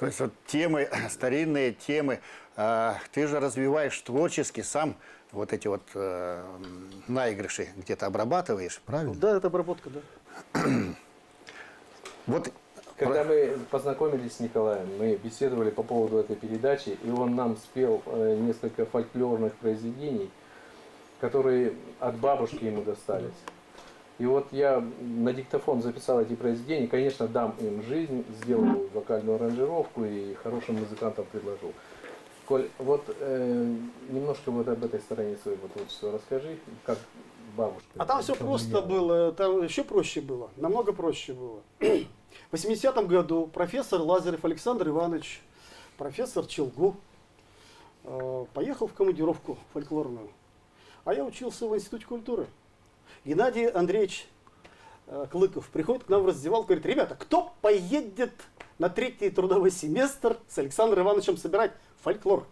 То есть вот темы, старинные темы, ты же развиваешь творчески сам вот эти вот наигрыши где-то обрабатываешь, правильно? Да, это обработка, да. Вот Когда мы познакомились с Николаем, мы беседовали по поводу этой передачи, и он нам спел несколько фольклорных произведений, которые от бабушки ему достались. И вот я на диктофон записал эти произведения, конечно, дам им жизнь, сделал вокальную аранжировку и хорошим музыкантам предложил. Коль, вот немножко вот об этой стороне своего творчества расскажи, как бабушка. А там все просто было, там еще проще было, намного проще было. В 80-м году профессор Лазарев Александр Иванович, профессор Челгу, поехал в командировку фольклорную. А я учился в Институте культуры. Геннадий Андреевич Клыков приходит к нам в раздевалку и говорит: ребята, кто поедет на 3-й трудовой семестр с Александром Ивановичем собирать фольклор?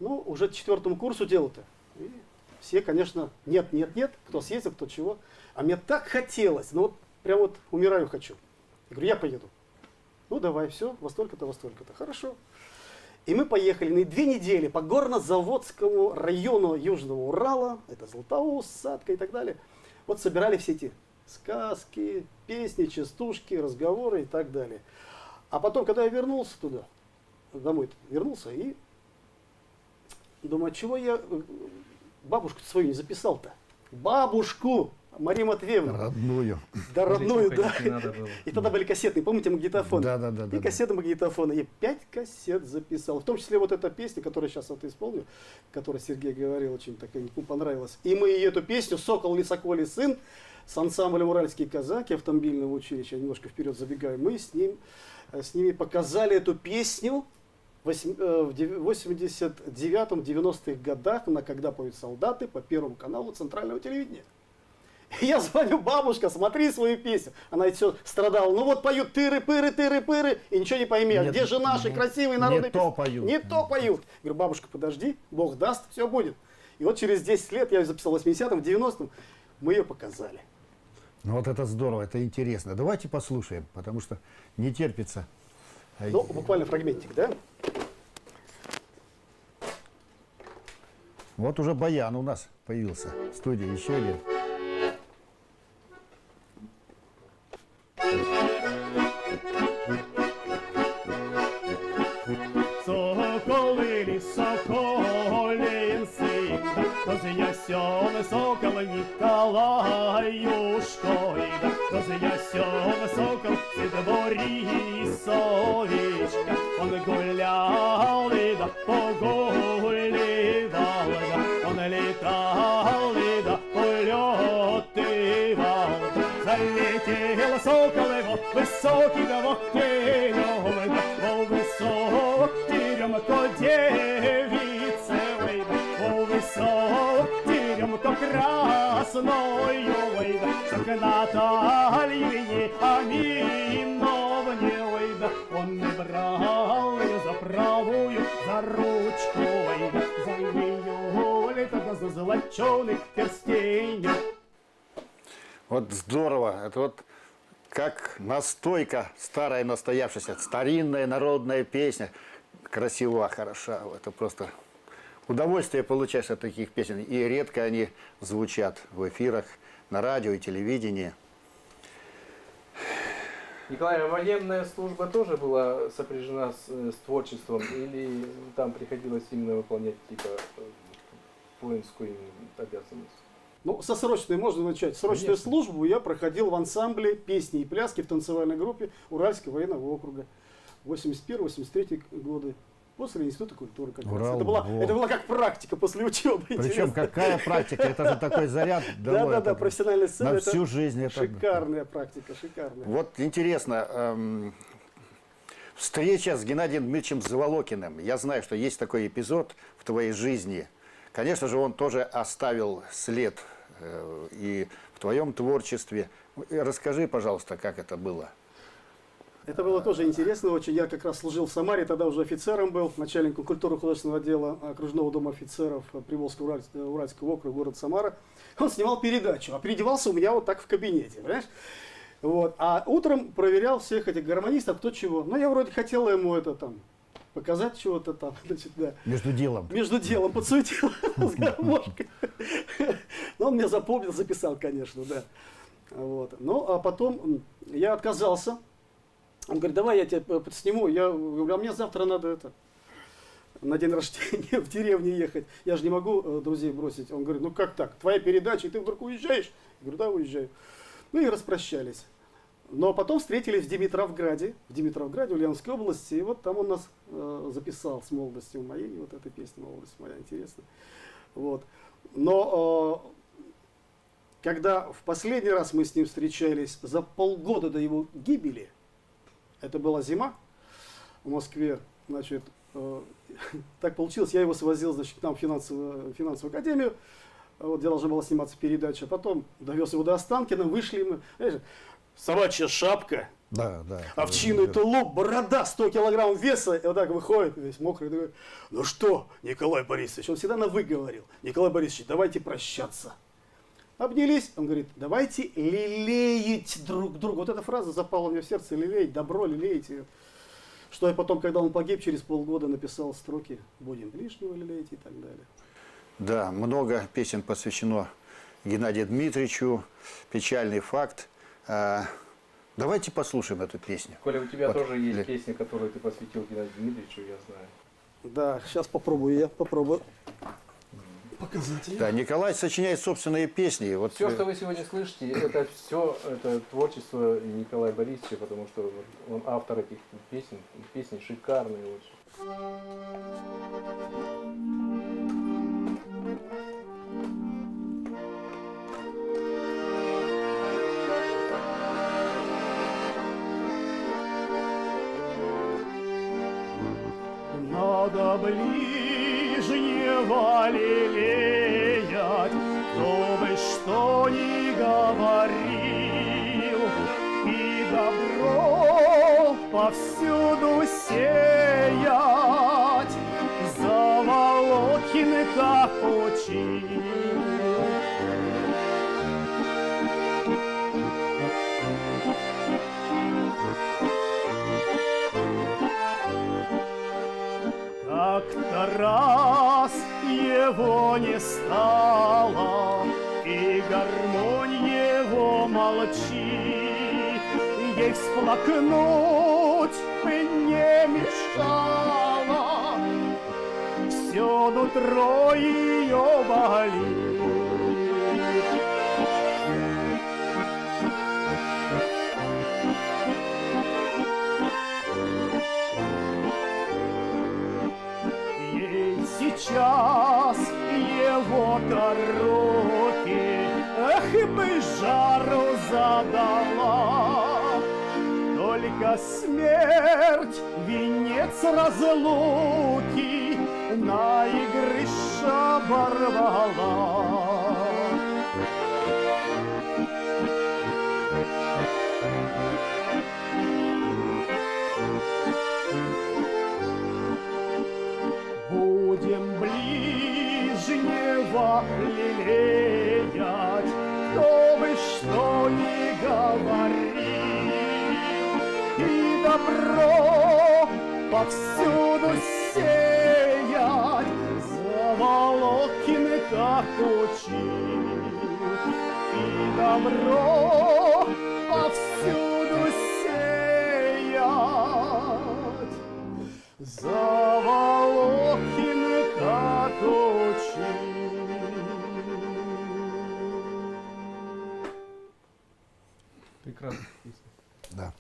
Ну, уже к 4-му курсу дело-то. И все, конечно, нет, кто съездил, кто чего. А мне так хотелось, ну вот прям вот умираю хочу. Я говорю, я поеду. Ну давай, все, во столько-то, хорошо. И мы поехали на 2 недели по горнозаводскому району Южного Урала, это Златоуст, Садка и так далее. Вот собирали все эти сказки, песни, частушки, разговоры и так далее. А потом, когда я вернулся туда, домой вернулся, и думаю, а чего я бабушку свою не записал-то? Бабушку! Марию Матвеевну. родную. Да, родную, да. Надо было. И тогда были кассетные, помните, магнитофоны? Да. И кассеты магнитофона. Я 5 кассет записал. В том числе вот эта песня, которую сейчас вот исполню, которую Сергей говорил, очень такая, ему понравилась. И мы эту песню «Сокол, Лисоколий сын» с ансамблем «Уральские казаки» автомобильного училища, я немножко вперед забегаю, мы с ними показали эту песню в 89-90-х годах, когда поют солдаты, по Первому каналу Центрального телевидения. Я звоню: бабушка, смотри свою песню. Она все страдала. Ну вот поют тыры-пыры, тыры-пыры, и ничего не пойми. А где же наши красивые народные песни? Не то поют. Не то поют. Говорю, бабушка, подожди, Бог даст, все будет. И вот через 10 лет, я ее записал в 80-м, в 90-м, мы ее показали. Ну вот это здорово, это интересно. Давайте послушаем, потому что не терпится. Ну, буквально фрагментик, да? Вот уже баян у нас появился в студии, еще один. Соколи, лисоколин сын, Разъясен сокол Николаюшкой, Разъясен сокол Борисовичка. Он гулял и да погуливал, он летал и да полетывал. Залетел сокол его высокий, да вот терем, о высокий ко девице, о высокий ко красною, к Наталье Аминовне, он не брал ее за правую, за ручку, за ее тогда за золоченый перстень. Вот здорово. Это вот как настойка старая, настоявшаяся, старинная народная песня. Красива, хороша. Это просто удовольствие получаешь от таких песен. И редко они звучат в эфирах, на радио и телевидении. Николай, а военная служба тоже была сопряжена с творчеством, или там приходилось именно выполнять типа воинскую обязанность? Ну, со срочной можно начать. Срочную службу я проходил в ансамбле песни и пляски в танцевальной группе Уральского военного округа. 81-83 годы. После Института культуры. Как раз. Это была как практика после учебы. Причем какая практика? Это же такой заряд. Да, профессиональная сцена. На всю жизнь. Это шикарная практика, шикарная. Вот интересно, встреча с Геннадием Дмитриевичем Заволокиным. Я знаю, что есть такой эпизод в твоей жизни. Конечно же, он тоже оставил след и в твоем творчестве. Расскажи, пожалуйста, как это было. Это было тоже интересно очень. Я как раз служил в Самаре, тогда уже офицером был, начальником культурно-художественного отдела окружного дома офицеров Приволжского Уральского округа, город Самара. Он снимал передачу, а переодевался у меня вот так в кабинете, понимаешь? Вот. А утром проверял всех этих гармонистов, кто чего. Ну, я вроде хотел ему это там показать чего-то там, значит, да. Между делом. Между делом подсуетил с гармошкой. Но он меня запомнил, записал, конечно, да. Вот. Ну, а потом я отказался. Он говорит, давай я тебя подсниму. Я говорю, а мне завтра надо это, на день рождения в деревню ехать. Я же не могу друзей бросить. Он говорит, ну как так? Твоя передача, и ты вдруг уезжаешь? Я говорю, да, уезжаю. Ну и распрощались. Но потом встретились в Димитровграде, в Ульяновской области. И вот там он нас записал с молодостью моей. Вот эта песня «Молодость моя» интересная. Вот. Но когда в последний раз мы с ним встречались за полгода до его гибели, это была зима в Москве, значит, так получилось, я его свозил, значит, к нам в финансовую академию, вот, где должна была сниматься передача, потом довез его до Останкина, вышли мы, знаешь, собачья шапка, Да. овчинный тулуп, борода, 100 килограмм веса, и вот так выходит, весь мокрый, такой, ну что, Николай Борисович, он всегда на «вы» говорил, Николай Борисович, давайте прощаться. Обнялись, он говорит, давайте лелеять друг друга. Вот эта фраза запала мне в сердце, лелеять, добро лелеять. Что я потом, когда он погиб, через полгода написал строки, будем лишнего лелеять и так далее. Да, много песен посвящено Геннадию Дмитриевичу. Печальный факт. Давайте послушаем эту песню. Коля, у тебя Вот, тоже есть Лев. песня, которую ты посвятил Геннадию Дмитриевичу, я знаю. Да, сейчас попробую показать ее. Да, Николай сочиняет собственные песни. Вот, Все, что вы сегодня слышите, это все это творчество Николая Борисовича, потому что он автор этих песен. Песни шикарные очень. Надо ближнего лелеять, кто бы что ни говорил, и добро повсюду сеять, заволокины так учил. Как-то раз его не стало, и гармонь его молчит. Ей всплакнуть бы не мешало, все нутро ее болит. Сейчас его-то руки, эх, бы жару задала. Только смерть, венец разлуки, на игрыш оборвала. Будем ближнего лелеять, кто бы что ни говорил, и добро повсюду сеять, заволокины так учил, и добро повсюду сеять, заволокины как учил. Прекрасная песня. да.